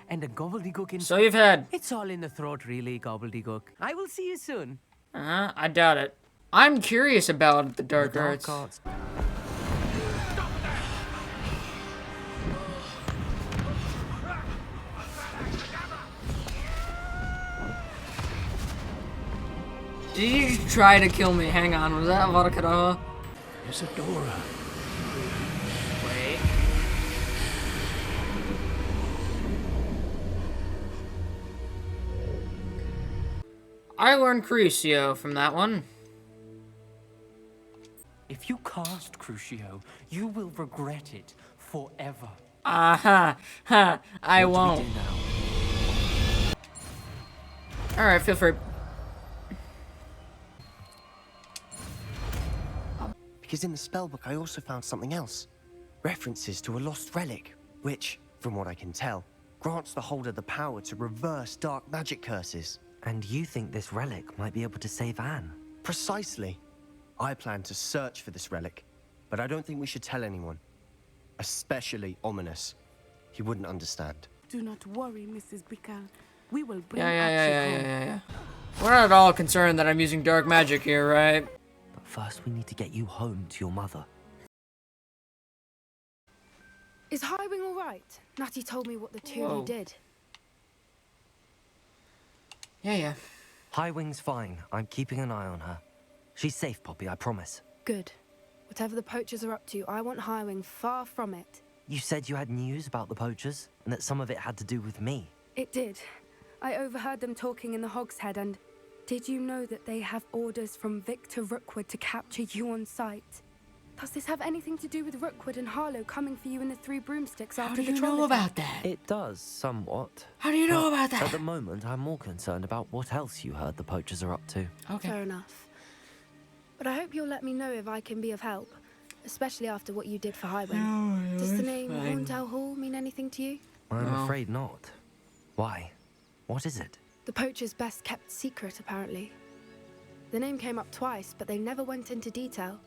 and a gobbledygook in... So you've had... It's all in the throat, really, gobbledygook. I will see you soon. I doubt it. I'm curious about the dark arts. Did you just try to kill me? Hang on, was that Vodka? Isadora. Wait. I learned Crucio from that one. If you cast Crucio, you will regret it forever. Aha, ha, I What do we won't. do now? Alright, feel free. Because in the spellbook I also found something else. References to a lost relic, which, from what I can tell, grants the holder the power to reverse dark magic curses. And you think this relic might be able to save Anne? Precisely. I plan to search for this relic, but I don't think we should tell anyone. Especially Ominous. He wouldn't understand. Do not worry, Mrs. Bican. We will bring Yeah. We're not at all concerned that I'm using dark magic here, right? But first we need to get you home to your mother. Is Highwing all right? Natty told me what the two of Whoa. you did. Yeah. Highwing's fine. I'm keeping an eye on her. She's safe, Poppy, I promise. Good. Whatever the poachers are up to, I want Highwing far from it. You said you had news about the poachers, and that some of it had to do with me. It did. I overheard them talking in the Hogshead, and did you know that they have orders from Victor Rookwood to capture you on sight? Does this have anything to do with Rookwood and Harlow coming for you in the Three Broomsticks How after do the you troll know attack? about that? It does, somewhat. How do you know But about that? At the moment, I'm more concerned about what else you heard the poachers are up to. Okay. Fair enough. But I hope you'll let me know if I can be of help, especially after what you did for Highwing. Does the name Horntail Hall mean anything to you? I'm No. afraid not. Why? What is it? The poacher's best kept secret, apparently. The name came up twice, but they never went into detail.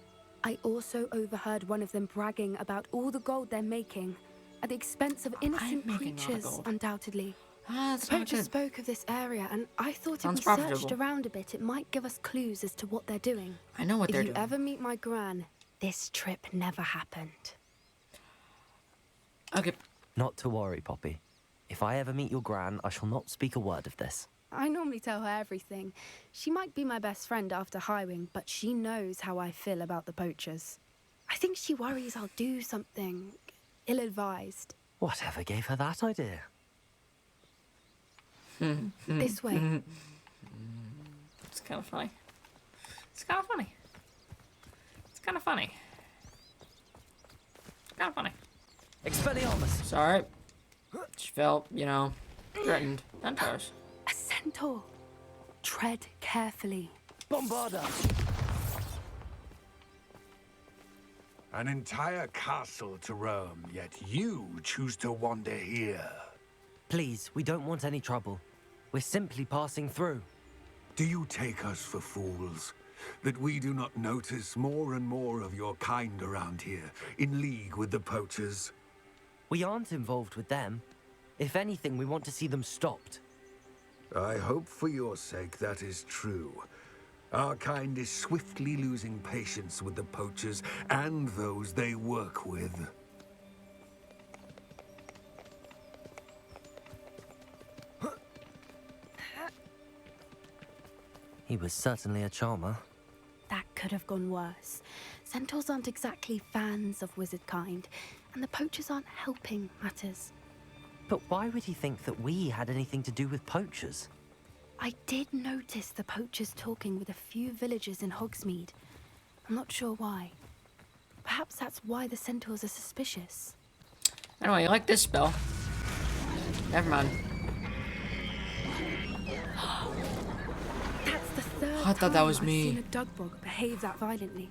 I also overheard one of them bragging about all the gold they're making, at the expense of innocent making all the creatures, gold. undoubtedly. That's The not poacher good. spoke of this area, and I thought if Sounds we searched profitable. around a bit, it might give us clues as to what they're doing. I know what If they're you doing. ever meet my gran, this trip never happened. Okay. Not to worry, Poppy. If I ever meet your gran, I shall not speak a word of this. I normally tell her everything. She might be my best friend after Highwing, but she knows how I feel about the poachers. I think she worries I'll do something ill-advised. Whatever gave her that idea? This way. It's kind of funny. It's kind of funny. It's kind of funny. Kind of funny. Expelliarmus! Sorry. She felt, threatened. Centaurs. A centaur. Tread carefully. Bombarda! An entire castle to roam, yet you choose to wander here. Please, we don't want any trouble. We're simply passing through. Do you take us for fools? That we do not notice more and more of your kind around here, in league with the poachers? We aren't involved with them. If anything, we want to see them stopped. I hope for your sake that is true. Our kind is swiftly losing patience with the poachers and those they work with. He was certainly a charmer. That could have gone worse. Centaurs aren't exactly fans of wizard kind, and the poachers aren't helping matters. But why would he think that we had anything to do with poachers? I did notice the poachers talking with a few villagers in Hogsmeade. I'm not sure why. Perhaps that's why the centaurs are suspicious. Anyway, you like this spell? Never mind. That's the third I thought that was time me. I've seen a Dugbog behave that violently.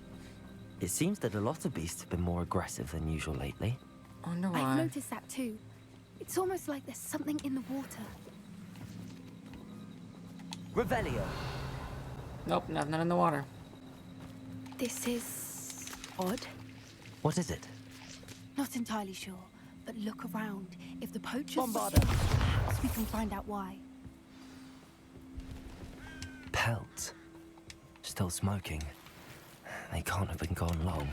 It seems that a lot of beasts have been more aggressive than usual lately. I wonder I've why. noticed that too. It's almost like there's something in the water. Revelio! Nope, nothing in the water. This is odd. What is it? Not entirely sure, but look around. If the poachers... Bombarda! Perhaps we can find out why. Pelt. Still smoking. They can't have been gone long.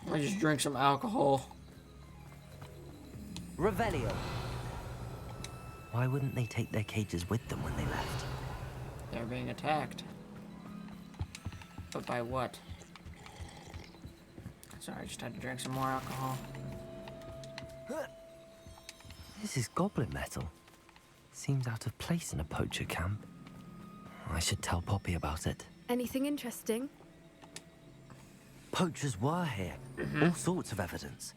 I just drink some alcohol. Revelio. Why wouldn't they take their cages with them when they left? They're being attacked. But by what? Sorry, I just had to drink some more alcohol. This is goblin metal. Seems out of place in a poacher camp. I should tell Poppy about it. Anything interesting? Poachers were here. All sorts of evidence.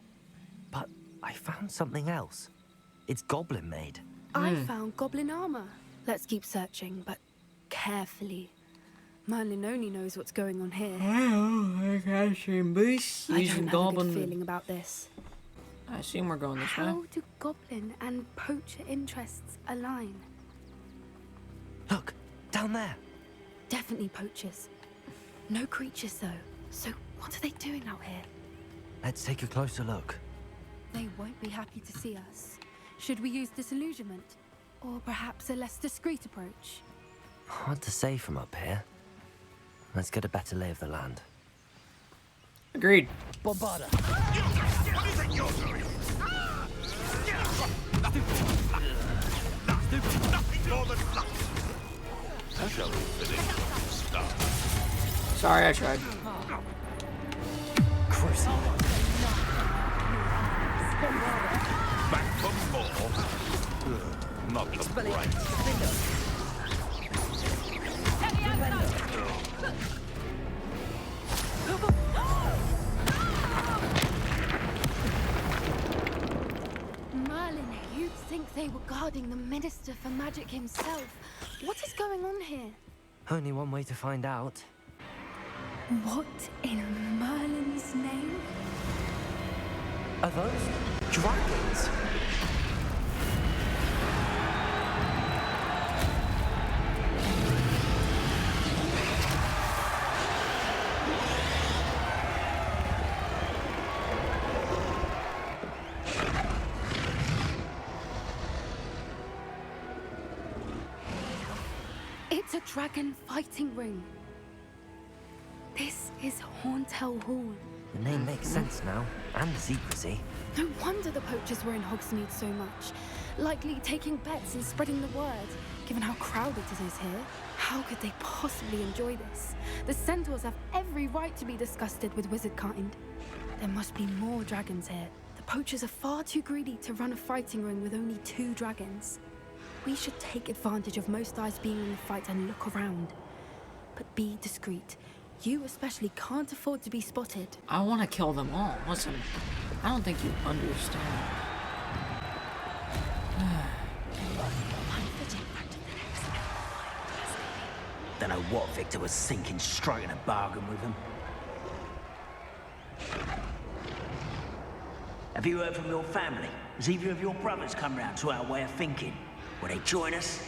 But I found something else. It's goblin made. I found goblin armor. Let's keep searching, but carefully. Merlin only knows what's going on here. I got some boosts I using don't have a good goblin. feeling about this. I assume we're going this way. How do goblin and poacher interests align? Look, down there. Definitely poachers. No creatures, though. So what are they doing out here? Let's take a closer look. They won't be happy to see us. Should we use disillusionment? Or perhaps a less discreet approach? Hard to say from up here. Let's get a better lay of the land. Agreed. Bombarda! What do you think you're doing? Nothing more than fluff. Shall we finish stuff? Sorry, I tried. Cruising. Back for more. Not the right. Merlin, you'd think they were guarding the Minister for Magic himself. What is going on here? Only one way to find out. What in Merlin's name? Are those dragons? It's a dragon fighting ring. This is Hauntel Hall. The name makes sense now, and the secrecy. No wonder the poachers were in Hogsmeade so much. Likely taking bets and spreading the word, given how crowded it is here. How could they possibly enjoy this? The centaurs have every right to be disgusted with wizard kind. There must be more dragons here. The poachers are far too greedy to run a fighting ring with only 2 dragons. We should take advantage of most eyes being in the fight and look around. But be discreet. You especially can't afford to be spotted. I want to kill them all. Listen, I don't think you understand. Don't know what Victor was thinking, striking a bargain with them. Have you heard from your family? Has either of your brothers come round to our way of thinking? Will they join us?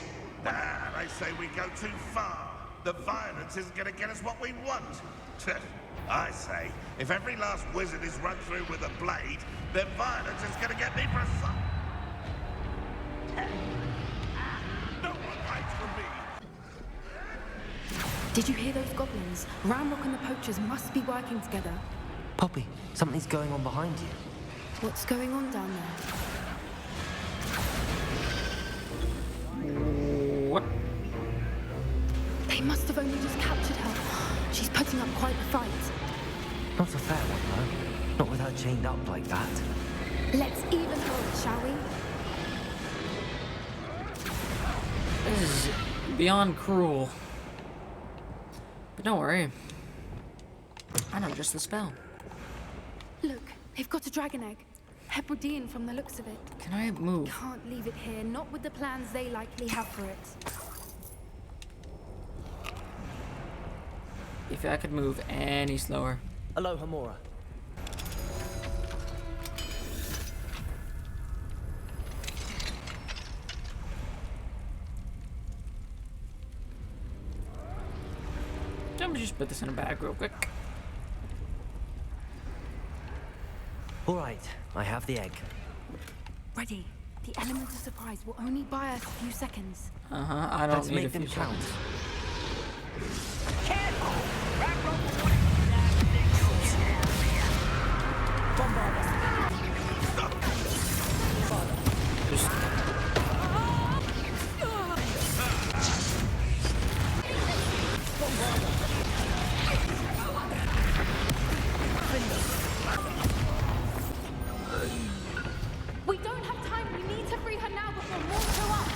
Nah, they say we go too far. The violence isn't going to get us what we want. I say, if every last wizard is run through with a blade, then violence is going to get me for a son. No one hides from me. Did you hear those goblins? Ramrock and the poachers must be working together. Poppy, something's going on behind you. What's going on down there? What? They must have only just captured her. She's putting up quite a fight. Not a fair one, though. Not with her chained up like that. Let's even her, shall we? This is beyond cruel. But don't worry. I know just the spell. Look, they've got a dragon egg. Hebridean from the looks of it. Can I move? Can't leave it here, not with the plans they likely have for it. If I could move any slower. Aloha, Mora. Let me just put this in a bag real quick. All right, I have the egg. Ready. The element of surprise will only buy us a few seconds. I don't Let's need a make few them count. seconds. We don't have time. We need to free her now before more show up.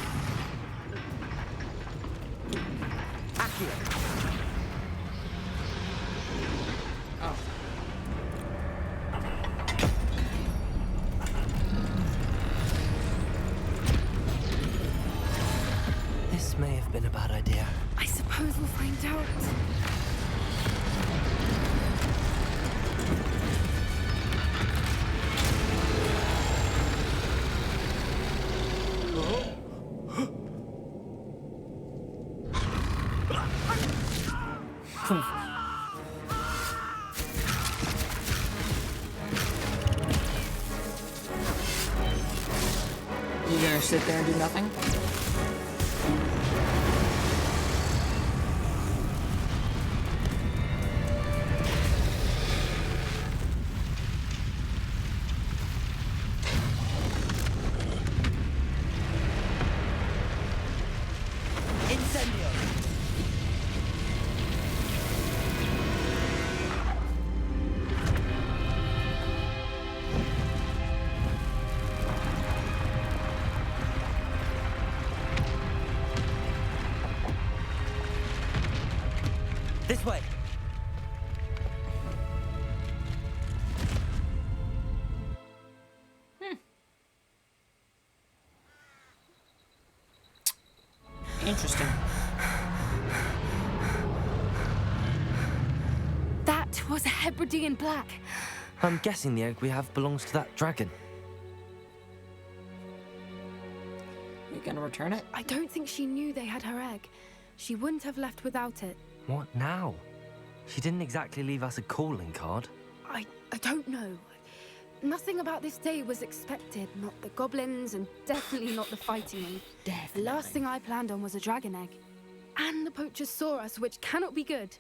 Oh. This may have been a bad idea. I suppose we'll find out. You gonna sit there and do nothing? This way. Interesting. That was a Hebridean black. I'm guessing the egg we have belongs to that dragon. You gonna return it? I don't think she knew they had her egg. She wouldn't have left without it. What now? She didn't exactly leave us a calling card. I don't know. Nothing about this day was expected. Not the goblins, and definitely not the fighting. The last thing I planned on was a dragon egg. And the poachers saw us, which cannot be good.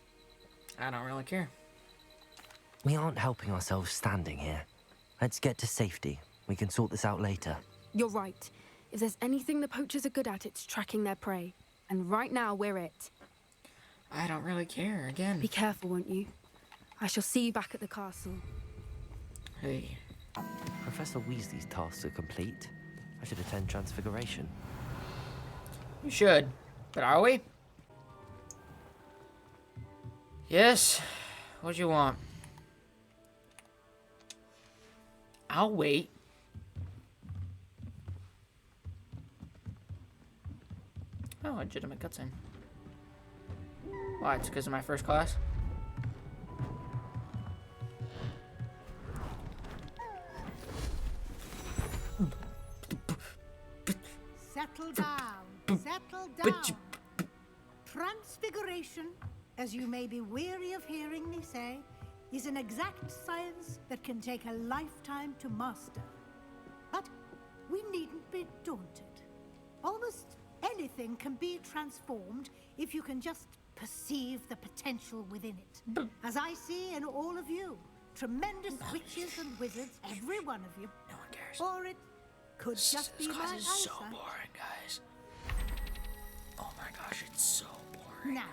I don't really care. We aren't helping ourselves standing here. Let's get to safety. We can sort this out later. You're right. If there's anything the poachers are good at, it's tracking their prey. And right now, we're it. I don't really care, again. Be careful, won't you? I shall see you back at the castle. Hey. Professor Weasley's tasks are complete. I should attend Transfiguration. You should. But are we? Yes. What do you want? I'll wait. Oh, legitimate cutscene. Why? It's because of my first class? Settle down. Settle down. Transfiguration, as you may be weary of hearing me say, is an exact science that can take a lifetime to master. But we needn't be daunted. Almost anything can be transformed if you can just perceive the potential within it. As I see in all of you, tremendous witches and wizards, every one of you. No one cares. Or it could just be This my class is so eyesight. boring, guys. Oh my gosh, it's so boring. Now,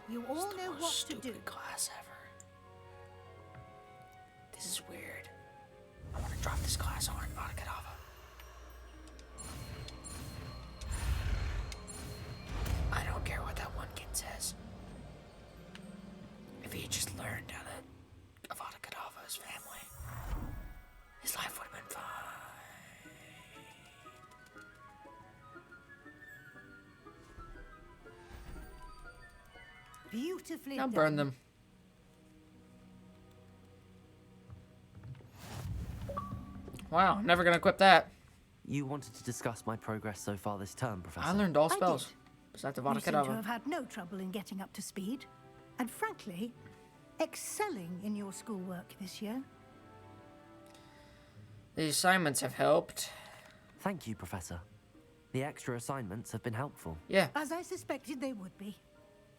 you all It's the know most what to stupid do. class ever. This is weird. I want to drop this class on Avada Kedavra. I don't care what that one kid says. If he had just learned how to Avada Kedavra's family, his life would have been fine. Beautifully I'll done. burn them. Wow, never gonna equip that. You wanted to discuss my progress so far this term, Professor? I learned all I spells. did. Besides You Avada seem to Kedavra. have had no trouble in getting up to speed, and frankly, excelling in your schoolwork this year. The assignments have helped. Thank you, Professor. The extra assignments have been helpful. Yeah. As I suspected they would be.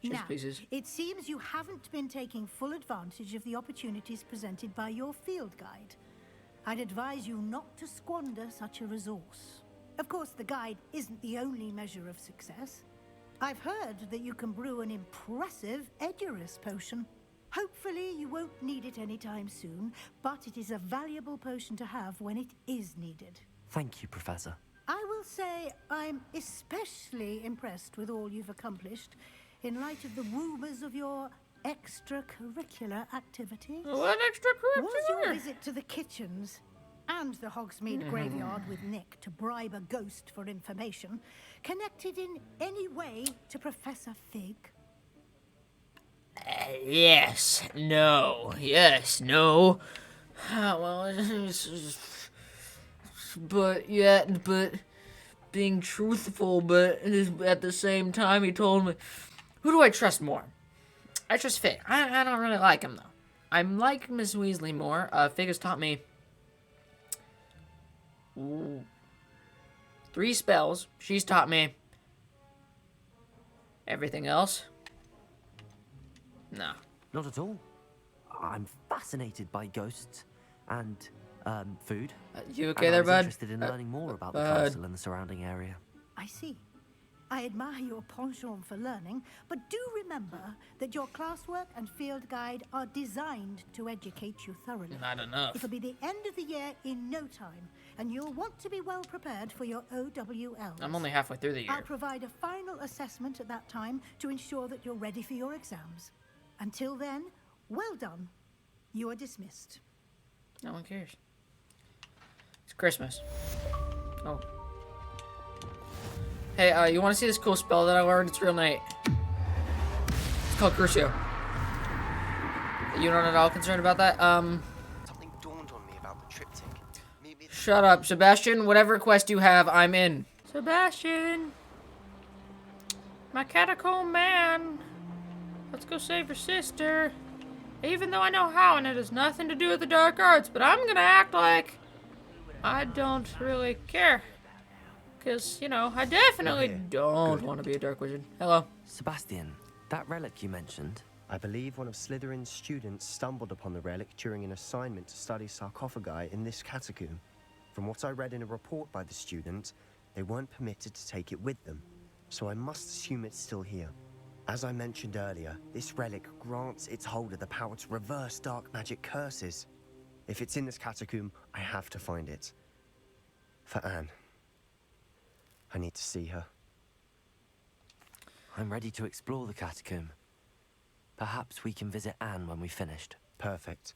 Chess Now, pieces. it seems you haven't been taking full advantage of the opportunities presented by your field guide. I'd advise you not to squander such a resource. Of course, the guide isn't the only measure of success. I've heard that you can brew an impressive Edurus potion. Hopefully, you won't need it anytime soon, but it is a valuable potion to have when it is needed. Thank you, Professor. I will say I'm especially impressed with all you've accomplished in light of the rumors of your extracurricular activities. What extracurricular? Was your visit to the kitchens and the Hogsmeade graveyard with Nick to bribe a ghost for information connected in any way to Professor Fig? Yes, no, yes, no. Well, but being truthful, but at the same time, he told me, who do I trust more? I trust Fig. I don't really like him, though. I like Miss Weasley more. Fig has taught me 3 spells. She's taught me everything else. No. Not at all. I'm fascinated by ghosts and food. You okay and there, I was bud? interested in learning more about the bud. castle and the surrounding area. I see. I admire your penchant for learning, but do remember that your classwork and field guide are designed to educate you thoroughly. Not enough. It'll be the end of the year in no time, and you'll want to be well prepared for your OWLs. I'm only halfway through the year. I'll provide a final assessment at that time to ensure that you're ready for your exams. Until then, well done. You are dismissed. No one cares. It's Christmas. Oh. Hey, you want to see this cool spell that I learned? It's real neat. It's called Crucio. You're not at all concerned about that? Something dawned on me about the triptych. Maybe Shut up, Sebastian. Whatever quest you have, I'm in. Sebastian! My catacomb man! Let's go save your sister. Even though I know how and it has nothing to do with the dark arts, but I'm gonna act like I don't really care. Because, you know, I definitely don't want to be a dark wizard. Hello. Sebastian, that relic you mentioned, I believe one of Slytherin's students stumbled upon the relic during an assignment to study sarcophagi in this catacomb. From what I read in a report by the student, they weren't permitted to take it with them, so I must assume it's still here. As I mentioned earlier, this relic grants its holder the power to reverse dark magic curses. If it's in this catacomb, I have to find it. For Anne. I need to see her. I'm ready to explore the catacomb. Perhaps we can visit Anne when we've finished. Perfect.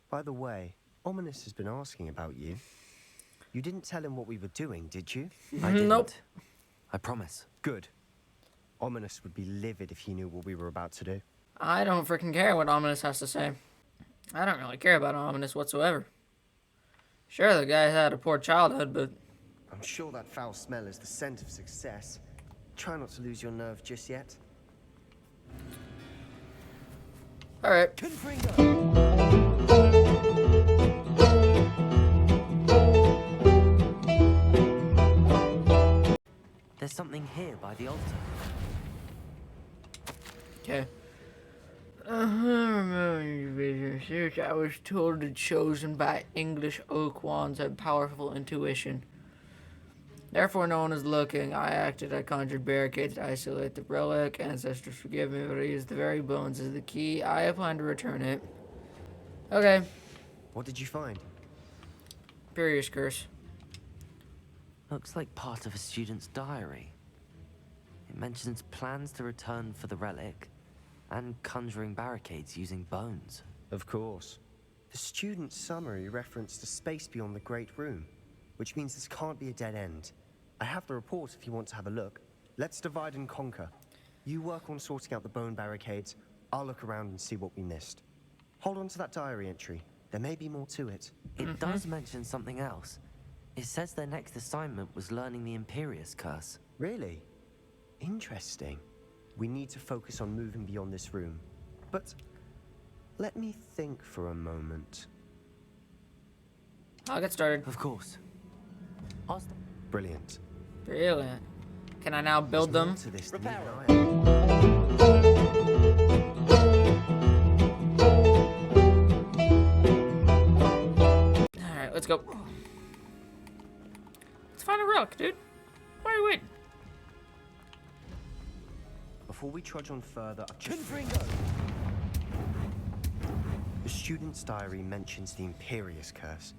By the way, Ominous has been asking about you. You didn't tell him what we were doing, did you? I didn't. Nope. I promise. Good. Ominous would be livid if he knew what we were about to do. I don't freaking care what Ominous has to say. I don't really care about Ominous whatsoever. Sure, the guy had a poor childhood, but I'm sure that foul smell is the scent of success. Try not to lose your nerve just yet. alright. There's something here by the altar. Okay. I was told the chosen by English oak wands have powerful intuition. Therefore, no one is looking. I conjured barricades to isolate the relic. Ancestors forgive me, but I used the very bones as the key. I plan to return it. Okay. What did you find? Imperious curse. Looks like part of a student's diary. It mentions plans to return for the relic and conjuring barricades using bones. Of course. The student's summary referenced a space beyond the Great Room, which means this can't be a dead end. I have the report if you want to have a look. Let's divide and conquer. You work on sorting out the bone barricades. I'll look around and see what we missed. Hold on to that diary entry. There may be more to it. It does mention something else. It says their next assignment was learning the Imperious Curse. Really? Interesting. We need to focus on moving beyond this room. But let me think for a moment. I'll get started. Of course. I'll st- Brilliant. Brilliant. Can I now build There's them? more to this than even Alright, let's go. Let's find a relic, dude. Why are you waiting? Before we trudge on further, I've just... The student's diary mentions the Imperious Curse.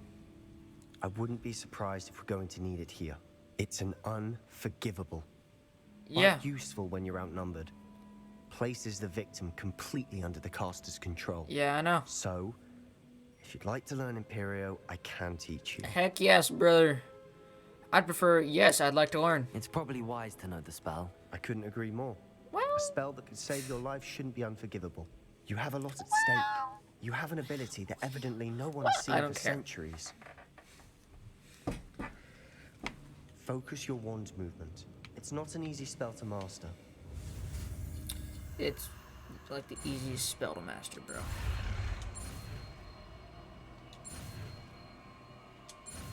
I wouldn't be surprised if we're going to need it here. It's an unforgivable. Yeah. But useful when you're outnumbered. Places the victim completely under the caster's control. Yeah, I know. So, if you'd like to learn Imperio, I can teach you. Heck yes, brother. I'd prefer, yes, I'd like to learn. It's probably wise to know the spell. I couldn't agree more. Well, A spell that could save your life shouldn't be unforgivable. You have a lot at stake. You have an ability that evidently no one has I seen don't for care. centuries. Focus your wand movement. It's not an easy spell to master. it's like the easiest spell to master, bro.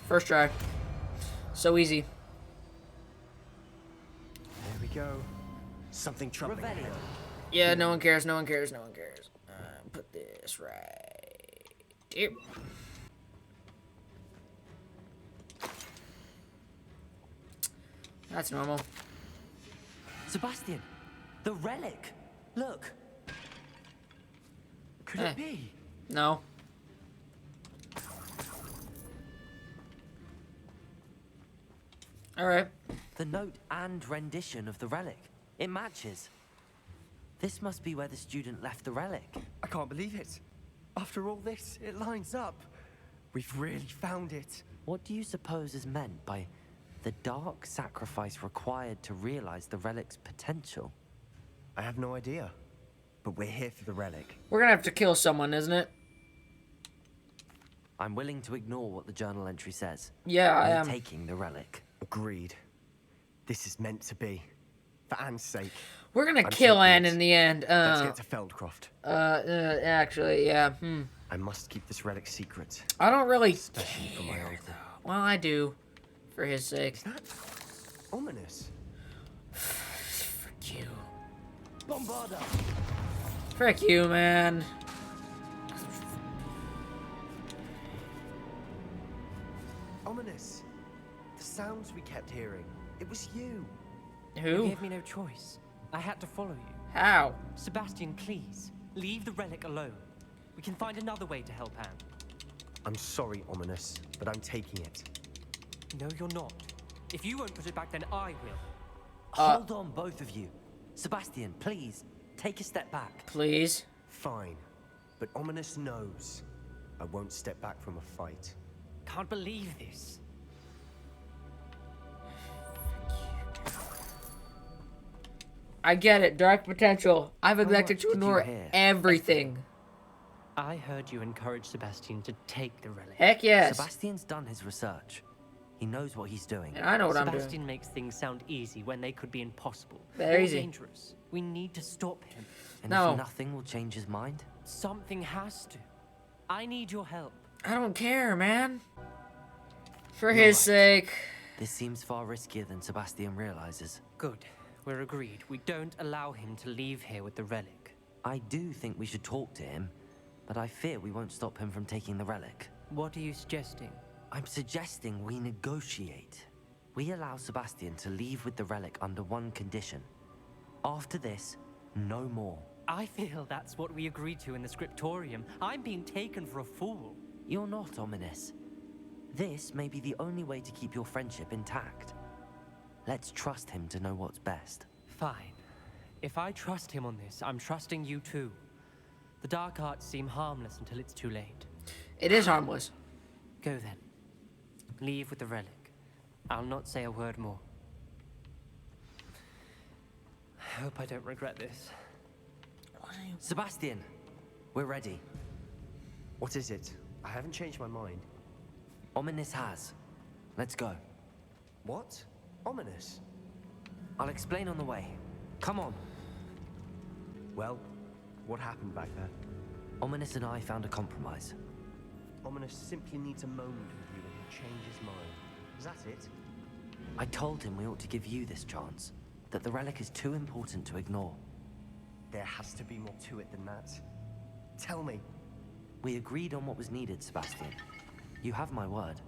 First try. So easy. There we go. Something troubling. ahead. Yeah, no one cares, no one cares, no one cares. Put this right here. That's normal. Sebastian, the relic. Look. Could Eh. it be? No. Alright. The note and rendition of the relic. It matches. This must be where the student left the relic. I can't believe it. After all this, it lines up. We've really found it. What do you suppose is meant by the dark sacrifice required to realize the relic's potential? I have no idea. But we're here for the relic. We're gonna have to kill someone, isn't it? I'm willing to ignore what the journal entry says. Yeah, I We're am. taking the relic. Agreed. This is meant to be. For Anne's sake. We're gonna I'm kill taking Anne it. in the end. Let's get to Feldcroft. Actually, yeah. I must keep this relic secret. I don't really Especially for my care, old. though. Well, I do. For his sake. Ominous. Frick you. Bombarda. Frick you, man. Ominous. The sounds we kept hearing. It was you. You Who? gave me no choice. I had to follow you. How? Sebastian, please, leave the relic alone. We can find another way to help Anne. I'm sorry, Ominous, but I'm taking it. No, you're not. If you won't put it back, then I will. Hold on, both of you. Sebastian, please, take a step back. Please? Fine. But Ominous knows. I won't step back from a fight. Can't believe this. I get it. Dark potential. I've neglected much to did you ignore hear? everything. I heard you encourage Sebastian to take the relic. Heck yes. Sebastian's done his research. He knows what he's doing. And I know what I'm Sebastian doing. makes things sound easy when they could be impossible. Very or easy. dangerous. We need to stop him. And No. if nothing will change his mind? Something has to. I need your help. I don't care, man. For his sake. This seems far riskier than Sebastian realizes. Good. We're agreed. We don't allow him to leave here with the relic. I do think we should talk to him, but I fear we won't stop him from taking the relic. What are you suggesting? I'm suggesting we negotiate. We allow Sebastian to leave with the relic under one condition. After this, no more. I feel that's what we agreed to in the scriptorium. I'm being taken for a fool. You're not ominous. This may be the only way to keep your friendship intact. Let's trust him to know what's best. Fine. If I trust him on this, I'm trusting you too. The dark arts seem harmless until it's too late. It is harmless. Go then. Leave with the relic. I'll not say a word more. I hope I don't regret this. Sebastian, we're ready. What is it? I haven't changed my mind. Ominous has. Let's go. What? Ominous? I'll explain on the way. Come on. Well, what happened back there? Ominous and I found a compromise. Ominous simply needs a moment with you change his mind. Is that it? I told him we ought to give you this chance, that the relic is too important to ignore. There has to be more to it than that. Tell me. We agreed on what was needed, Sebastian. You have my word.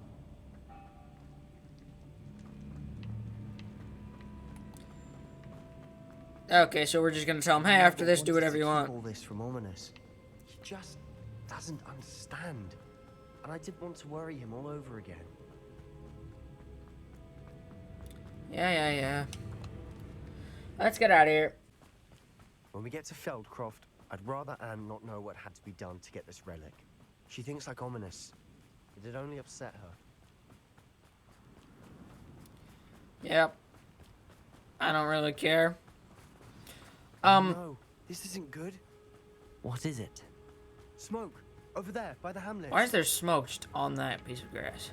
Okay, so we're just gonna tell him, hey, after this, do whatever you want. All this from Ominous. He just doesn't understand. And I didn't want to worry him all over again. Yeah. Let's get out of here. When we get to Feldcroft, I'd rather Anne not know what had to be done to get this relic. She thinks like Ominous. It'd only upset her. Yep. I don't really care. No, this isn't good. What is it? Smoke, over there, by the hamlet. Why is there smoke just on that piece of grass?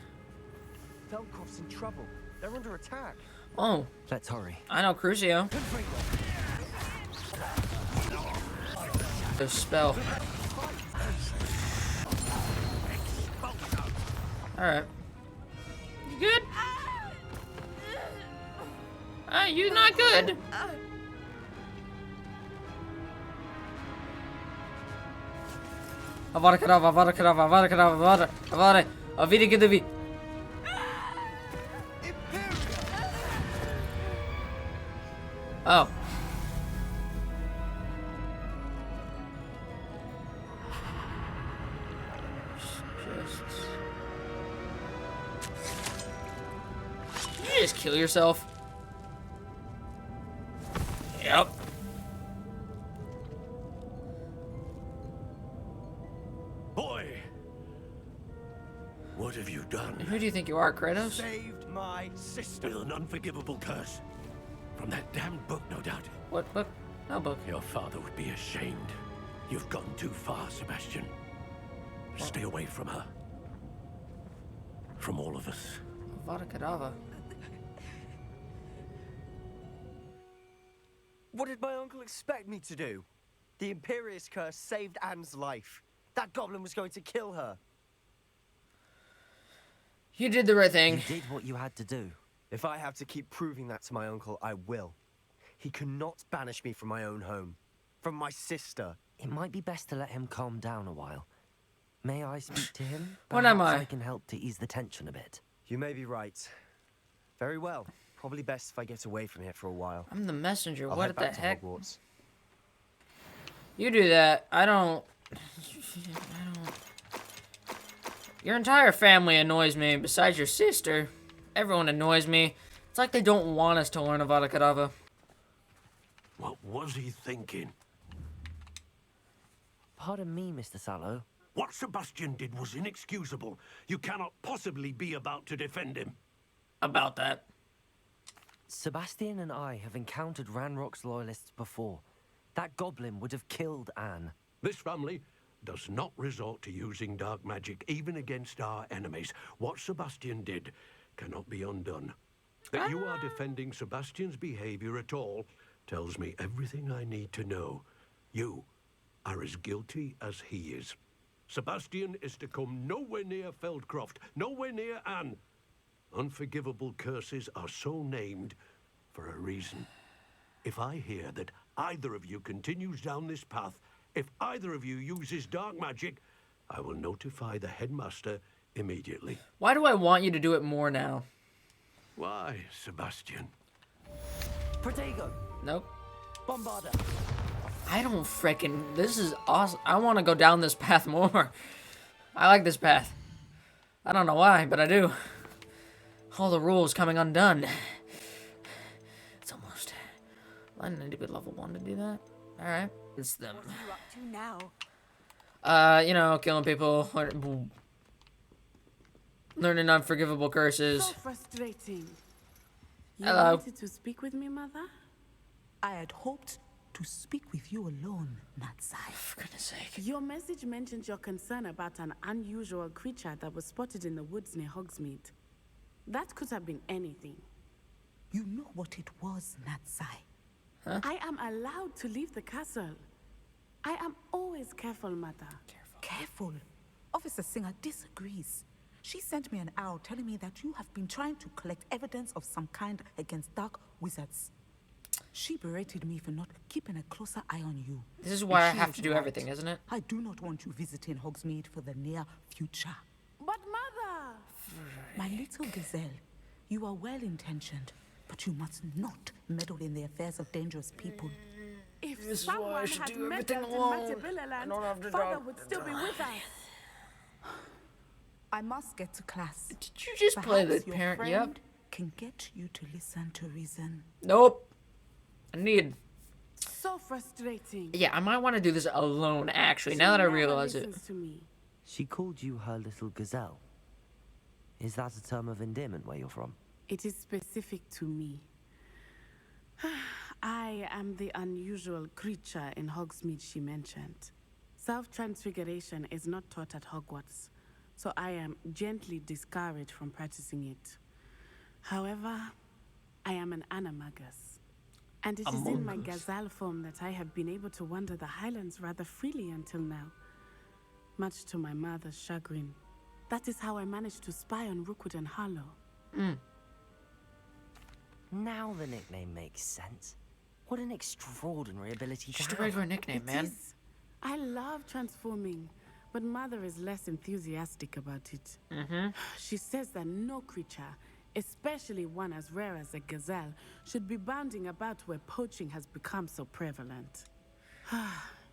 Feldcroft's in trouble. They're under attack. Oh, Let's hurry. I know Crucio. The spell. Alright. You good? You not good. Avada Kedavra, Avada Kedavra, Avada Kedavra, Avada, Avada Kedavra. Oh. Did you just kill yourself? Yep. Boy! What have you done? Who do you think you are, Kratos? Saved my sister. With an unforgivable curse. From that damned book, no doubt. What book? No book. Your father would be ashamed. You've gone too far, Sebastian. Stay away from her. From all of us. Avada Kedavra. What did my uncle expect me to do? The Imperious curse saved Anne's life. That goblin was going to kill her. You did the right thing. You did what you had to do. If I have to keep proving that to my uncle, I will. He cannot banish me from my own home. From my sister. It might be best to let him calm down a while. May I speak to him? What am Perhaps I? I can help to ease the tension a bit. You may be right. Very well. Probably best if I get away from here for a while. I'm the messenger. I'll What head the back to heck? Hogwarts. You do that. I don't. Your entire family annoys me. Besides your sister, everyone annoys me. It's like they don't want us to learn Avada Kedavra. What was he thinking? Pardon me, Mr. Sallow. What Sebastian did was inexcusable. You cannot possibly be about to defend him. About that. Sebastian and I have encountered Ranrock's loyalists before. That goblin would have killed Anne. This family does not resort to using dark magic, even against our enemies. What Sebastian did cannot be undone. That you are defending Sebastian's behavior at all tells me everything I need to know. You are as guilty as he is. Sebastian is to come nowhere near Feldcroft, nowhere near Anne. Unforgivable curses are so named for a reason. If I hear that either of you continues down this path, if either of you uses dark magic, I will notify the headmaster immediately. Why do I want you to do it more now? Why, Sebastian? Protego! Nope. Bombarda! I don't frickin'. This is awesome. I want to go down this path more. I like this path. I don't know why, but I do. All the rules coming undone. It's almost. I need to be level 1 to do that. Alright. It's them. What are you up to now? You know, killing people. Learning unforgivable curses. So frustrating. You Hello. wanted to speak with me, Mother? I had hoped to speak with you alone, Natsai. For goodness sake. Your message mentioned your concern about an unusual creature that was spotted in the woods near Hogsmeade. That could have been anything. You know what it was, Natsai. Huh? I am allowed to leave the castle. I am always careful, Mother. Careful. Careful. Officer Singer disagrees. She sent me an owl telling me that you have been trying to collect evidence of some kind against dark wizards. She berated me for not keeping a closer eye on you. This is why I She have is to do right. everything, isn't it? I do not want you visiting Hogsmeade for the near future. But Mother! My little gazelle, you are well-intentioned, but you must not meddle in the affairs of dangerous people. If someone had meddled in Matabeleland, Father would still be with us. I must get to class. Did you just play the Perhaps your parent? friend Yep. can get you to listen to reason. Nope. I need. So frustrating. Yeah, I might want to do this alone, actually, now that I realize it. To me. She called you her little gazelle. Is that a term of endearment where you're from? It is specific to me. I am the unusual creature in Hogsmeade she mentioned. Self-transfiguration is not taught at Hogwarts, so I am gently discouraged from practicing it. However, I am an animagus, and it is in my gazelle form that I have been able to wander the Highlands rather freely until now, much to my mother's chagrin. That is how I managed to spy on Rookwood and Harlow. Now the nickname makes sense. What an extraordinary ability to Just a have. regular nickname, man. I love transforming, but Mother is less enthusiastic about it. She says that no creature, especially one as rare as a gazelle, should be bounding about where poaching has become so prevalent.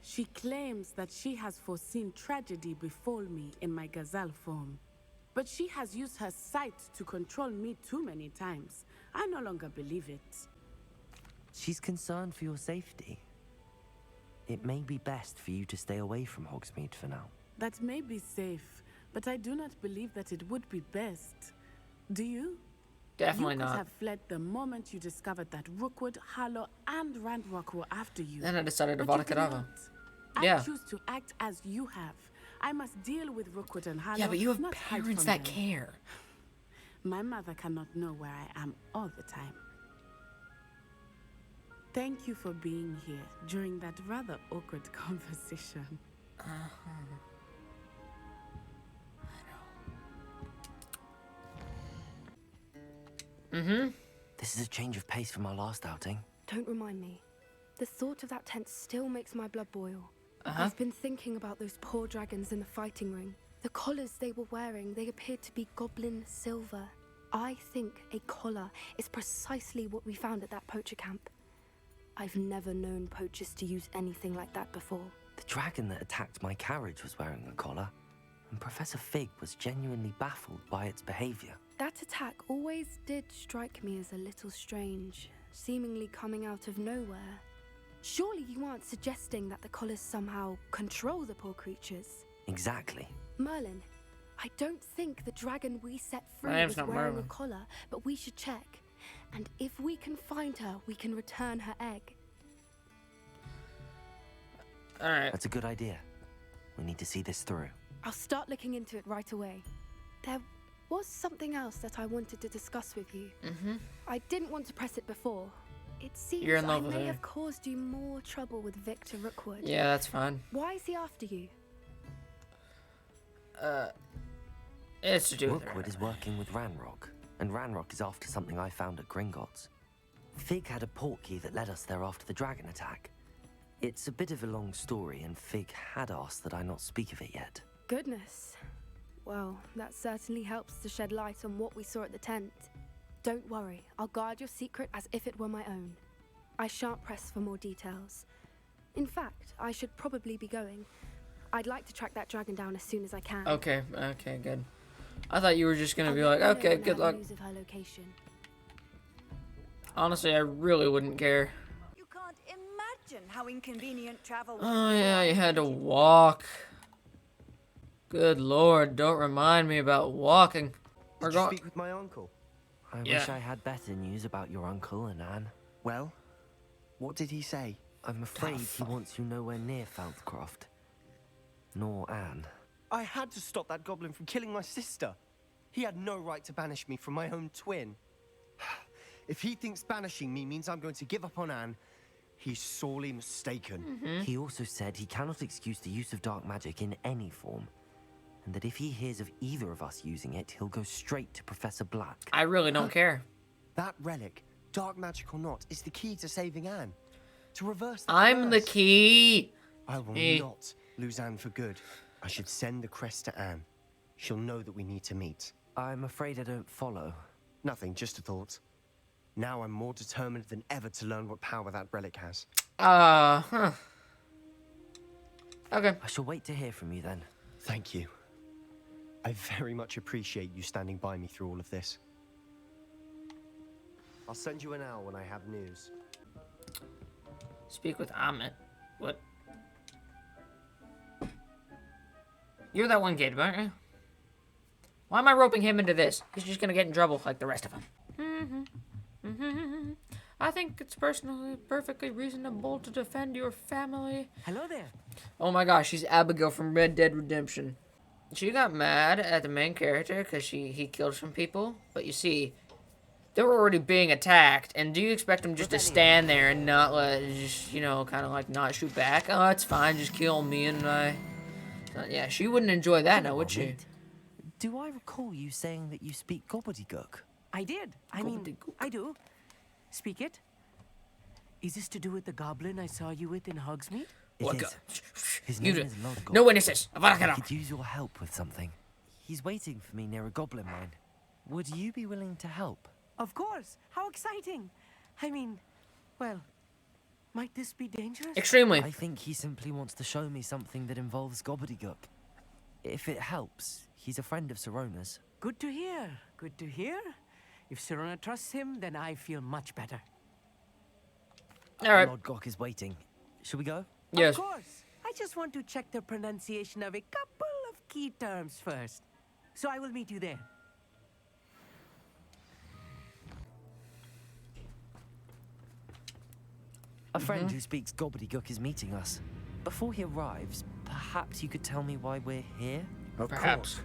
She claims that she has foreseen tragedy befall me in my gazelle form. But she has used her sight to control me too many times. I no longer believe it. She's concerned for your safety. It may be best for you to stay away from Hogsmeade for now. That may be safe, but I do not believe that it would be best. Do you? Definitely You could not. have fled the moment you discovered that Rookwood, Harlow, and Randrock were after you. Then I decided to But Vada you Kedavra. cannot. Yeah. I choose to act as you have. I must deal with Rookwood and Harlow. Yeah, but you have not hide parents from that them. care. My mother cannot know where I am all the time. Thank you for being here during that rather awkward conversation. This is a change of pace from our last outing. Don't remind me. The thought of that tent still makes my blood boil. I've been thinking about those poor dragons in the fighting ring. The collars they were wearing, they appeared to be goblin silver. I think a collar is precisely what we found at that poacher camp. I've never known poachers to use anything like that before. The dragon that attacked my carriage was wearing a collar, and Professor Fig was genuinely baffled by its behavior. That attack always did strike me as a little strange, seemingly coming out of nowhere. Surely you aren't suggesting that the collars somehow control the poor creatures? Exactly. Merlin, I don't think the dragon we set free My name's was not wearing Merlin. a collar, but we should check. And if we can find her, we can return her egg. Alright. That's a good idea. We need to see this through. I'll start looking into it right away. There was something else that I wanted to discuss with you. I didn't want to press it before. It seems You're in I love with may her. have caused you more trouble with Victor Rookwood. Yeah, that's fine. Why is he after you? It's to do with her. Rookwood is working with Ranrock, and Ranrock is after something I found at Gringotts. Fig had a portkey that led us there after the dragon attack. It's a bit of a long story, and Fig had asked that I not speak of it yet. Goodness. Well, that certainly helps to shed light on what we saw at the tent. Don't worry, I'll guard your secret as if it were my own. I shan't press for more details. In fact, I should probably be going. I'd like to track that dragon down as soon as I can. Okay, good. I thought you were just gonna I'll be let like, you know okay, when I good have luck. news of her location. Honestly, I really wouldn't care. You can't imagine how inconvenient travel was. Oh yeah, you had to walk. Good lord, don't remind me about walking. We're Did you going. speak with my uncle? I Yeah. wish I had better news about your uncle and Anne. Well, what did he say? I'm afraid he wants you nowhere near Falthcroft. Nor Anne. I had to stop that goblin from killing my sister. He had no right to banish me from my own twin. If he thinks banishing me means I'm going to give up on Anne, he's sorely mistaken. He also said he cannot excuse the use of dark magic in any form. and that if he hears of either of us using it, he'll go straight to Professor Black. I really don't care. That relic, dark magic or not, is the key to saving Anne. To reverse the I'm the curse. key. I will not lose Anne for good. I should send the crest to Anne. She'll know that we need to meet. I'm afraid I don't follow. Nothing, just a thought. Now I'm more determined than ever to learn what power that relic has. Huh. Okay. I shall wait to hear from you then. Thank you. I very much appreciate you standing by me through all of this. I'll send you an hour when I have news. Speak with Amit. What? You're that one kid, aren't you? Why am I roping him into this? He's just gonna get in trouble like the rest of them. I think it's personally perfectly reasonable to defend your family. Hello there. Oh my gosh, she's Abigail from Red Dead Redemption. She got mad at the main character because he killed some people. But you see, they were already being attacked. And do you expect them just to stand there and not just, you know, kind of like not shoot back? Oh, it's fine, just kill me and I... Yeah, she wouldn't enjoy that now, would she? Do I recall you saying that you speak gobbledygook? I did. I mean, I do. Speak it. Is this to do with the goblin I saw you with in Hogsmeade? It is. His name is Lodgok. No witnesses. I could use your help with something. He's waiting for me near a goblin mine. Would you be willing to help? Of course. How exciting. I mean, well, might this be dangerous? Extremely. I think he simply wants to show me something that involves gobbledygook. If it helps, he's a friend of Sirona's. Good to hear. Good to hear. If Sirona trusts him, then I feel much better. All right. Lodgok is waiting. Should we go? Yes. Of course. I just want to check the pronunciation of a couple of key terms first. So I will meet you there. A friend who speaks gobbledygook is meeting us. Before he arrives, perhaps you could tell me why we're here? Of course.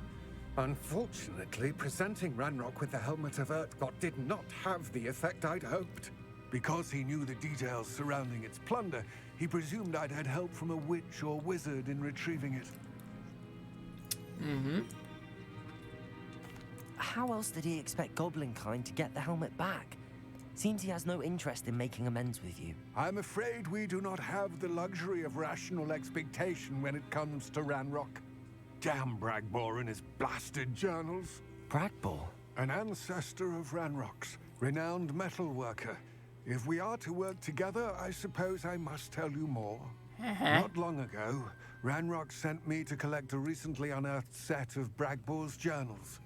Unfortunately, presenting Ranrock with the Helmet of Urtkot did not have the effect I'd hoped. Because he knew the details surrounding its plunder, he presumed I'd had help from a witch or wizard in retrieving it. How else did he expect Goblinkind to get the helmet back? Seems he has no interest in making amends with you. I'm afraid we do not have the luxury of rational expectation when it comes to Ranrock. Damn Bragbor and his blasted journals. Bragbor? An ancestor of Ranrock's, renowned metal worker. If we are to work together, I suppose I must tell you more. Not long ago, Ranrock sent me to collect a recently unearthed set of Bragbor's journals.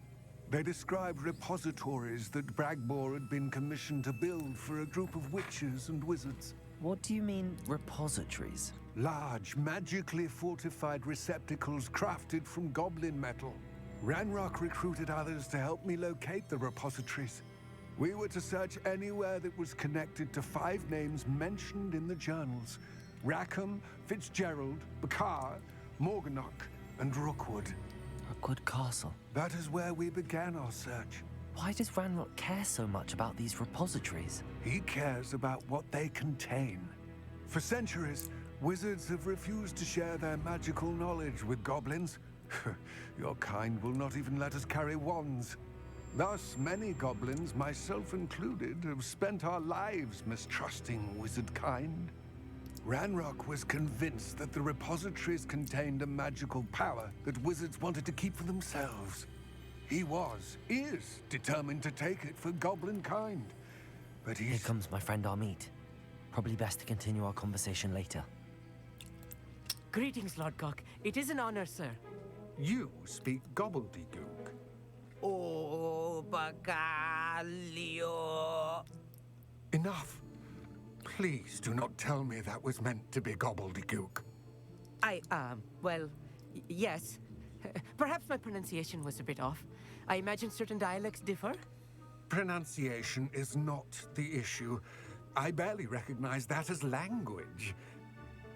They described repositories that Bragbor had been commissioned to build for a group of witches and wizards. What do you mean, repositories? Large, magically fortified receptacles crafted from goblin metal. Ranrock recruited others to help me locate the repositories. We were to search anywhere that was connected to 5 names mentioned in the journals. Rackham, Fitzgerald, Bakar, Morganach, and Rookwood. Rookwood Castle? That is where we began our search. Why does Ranrock care so much about these repositories? He cares about what they contain. For centuries, wizards have refused to share their magical knowledge with goblins. Your kind will not even let us carry wands. Thus, many goblins, myself included, have spent our lives mistrusting wizard kind. Ranrock was convinced that the repositories contained a magical power that wizards wanted to keep for themselves. He is determined to take it for goblin kind. But Here comes my friend Amit. Probably best to continue our conversation later. Greetings, Lodgok. It is an honor, sir. You speak gobbledygook. Oh, Bagalio. Enough. Please do not tell me that was meant to be gobbledygook. Well, yes. Perhaps my pronunciation was a bit off. I imagine certain dialects differ. Pronunciation is not the issue. I barely recognize that as language.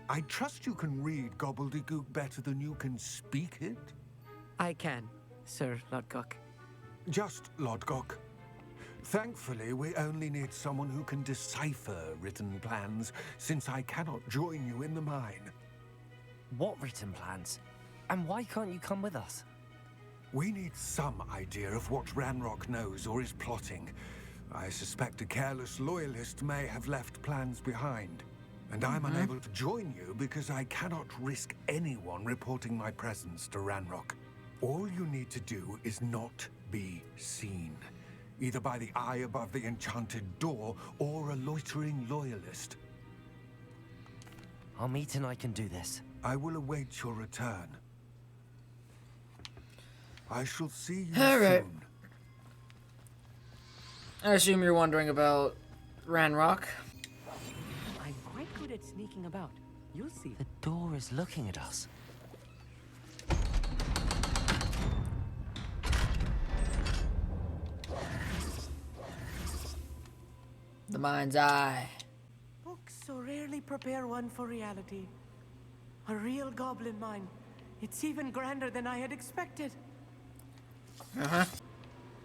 I trust you can read gobbledygook better than you can speak it? I can, Sir Lodgok. Just Lodgok. Thankfully, we only need someone who can decipher written plans, since I cannot join you in the mine. What written plans? And why can't you come with us? We need some idea of what Ranrock knows or is plotting. I suspect a careless loyalist may have left plans behind. And I'm unable to join you because I cannot risk anyone reporting my presence to Ranrock. All you need to do is not be seen, either by the eye above the enchanted door or a loitering loyalist. Amit and I can do this. I will await your return. I shall see you All right. soon. I assume you're wondering about Ranrock. I'm quite good at sneaking about. You'll see. The door is looking at us. The mind's eye. Books so rarely prepare one for reality. A real goblin mine. It's even grander than I had expected.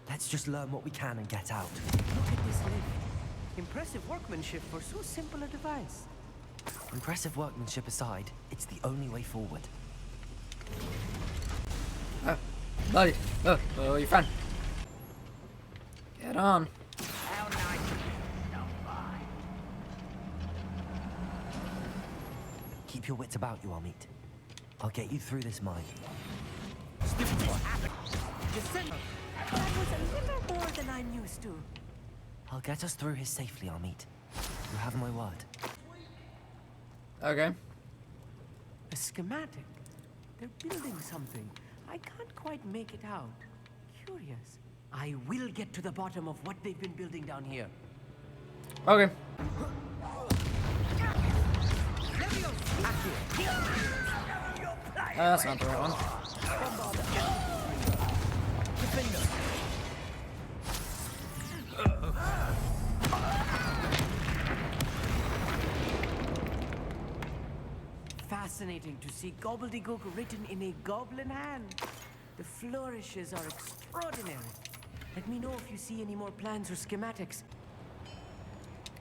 Let's just learn what we can and get out. Look at this lift. Impressive workmanship for so simple a device. Impressive workmanship aside, it's the only way forward. Buddy. Oh, you're fine. Get on. Keep your wits about you, Amit. I'll get you through this mine. That was a little more than I'm used to. I'll get us through here safely, Amit. You have my word. Okay. A schematic. They're building something. I can't quite make it out. Curious. I will get to the bottom of what they've been building down here. Okay. That's not the right one. Fascinating to see gobbledygook written in a goblin hand. The flourishes are extraordinary. Let me know if you see any more plans or schematics.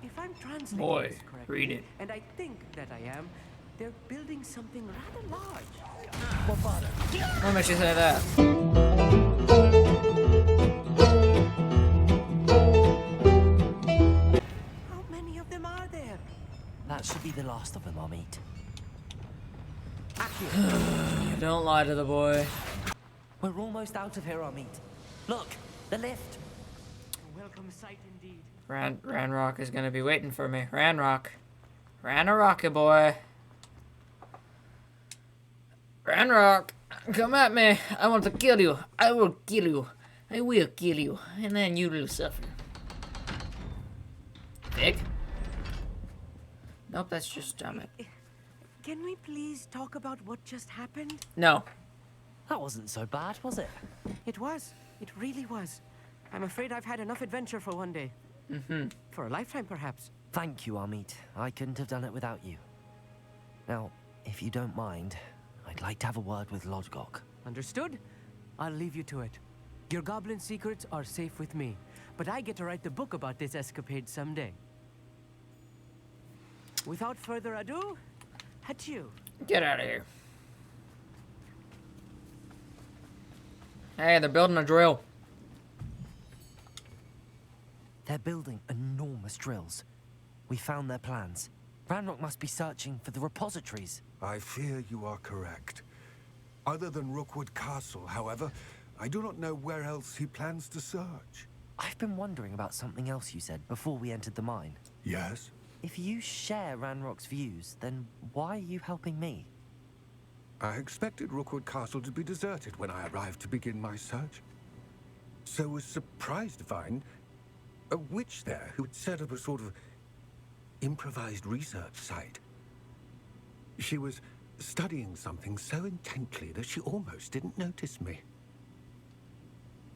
If I'm translating Boy, this correctly, read it. and I think that I am, they're building something rather large. What makes you say that? How many of them are there? That should be the last of them, Amit. Don't lie to the boy. We're almost out of here, Amit. Look, the lift. A welcome sight indeed. Ranrock is gonna be waiting for me. Ranrock. Ranrocky boy. Ranrock, come at me. I want to kill you. I will kill you. I will kill you. And then you will suffer. Vic? Nope, that's just dumb. Can we please talk about what just happened? No. That wasn't so bad, was it? It was. It really was. I'm afraid I've had enough adventure for one day. For a lifetime, perhaps. Thank you, Amit. I couldn't have done it without you. Now, if you don't mind, I'd like to have a word with Lodgok. Understood? I'll leave you to it. Your goblin secrets are safe with me, but I get to write the book about this escapade someday. Without further ado, adieu. Get out of here. Hey, they're building a drill. They're building enormous drills. We found their plans. Ranrock must be searching for the repositories. I fear you are correct. Other than Rookwood Castle, however, I do not know where else he plans to search. I've been wondering about something else you said before we entered the mine. Yes? If you share Ranrock's views, then why are you helping me? I expected Rookwood Castle to be deserted when I arrived to begin my search. So was surprised to find a witch there who had set up a sort of improvised research site. She was studying something so intently that she almost didn't notice me.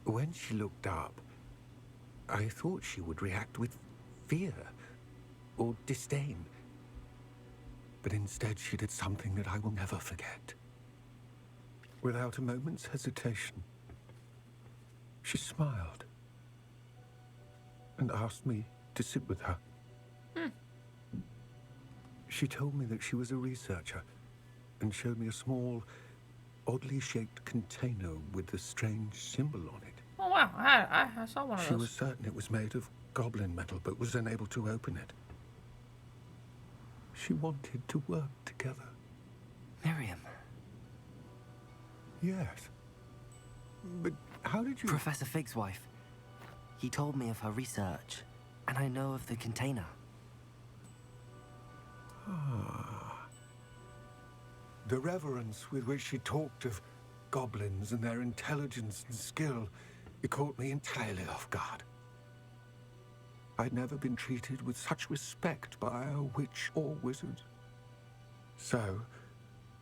When she looked up, I thought she would react with fear or disdain. But instead she did something that I will never forget. Without a moment's hesitation, she smiled and asked me to sit with her. She told me that she was a researcher and showed me a small oddly shaped container with a strange symbol on it. Oh, wow. I saw one of She those. was certain it was made of goblin metal, but was unable to open it. She wanted to work together. Miriam. Yes. But how did you... Professor Fig's wife. He told me of her research, and I know of the container. Ah. The reverence with which she talked of goblins and their intelligence and skill, it caught me entirely off guard. I'd never been treated with such respect by a witch or wizard. So,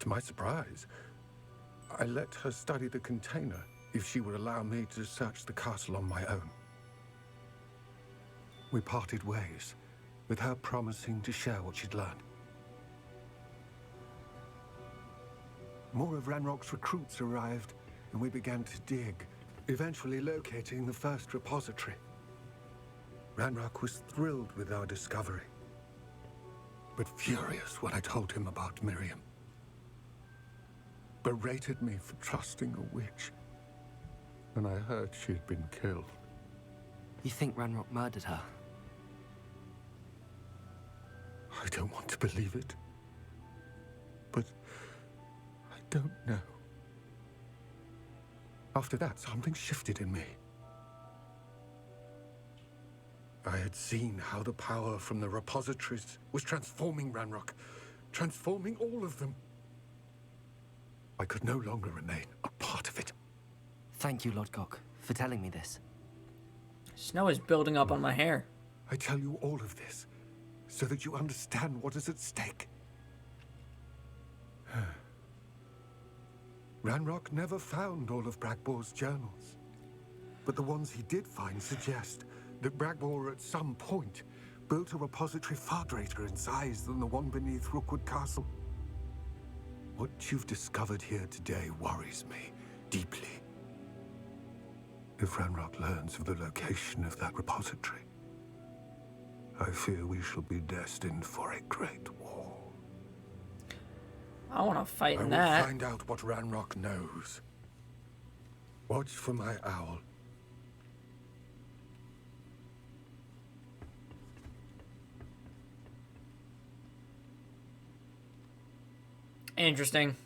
to my surprise, I let her study the container if she would allow me to search the castle on my own. We parted ways, with her promising to share what she'd learned. More of Ranrock's recruits arrived, and we began to dig, eventually locating the first repository. Ranrock was thrilled with our discovery, but furious when I told him about Miriam. Berated me for trusting a witch, and I heard she'd been killed. You think Ranrock murdered her? I don't want to believe it, but I don't know. After that, something shifted in me. I had seen how the power from the repositories was transforming Ranrock, transforming all of them. I could no longer remain a part of it. Thank you, Lodgok, for telling me this. Snow is building up on my hair. I tell you all of this so that you understand what is at stake. Ranrock never found all of Bragbor's journals, but the ones he did find suggest that Bragbor at some point built a repository far greater in size than the one beneath Rookwood Castle. What you've discovered here today worries me deeply. If Ranrock learns of the location of that repository, I fear we shall be destined for a great war. I want to fight in I will that. find out what Ranrock knows. Watch for my owl. Interesting.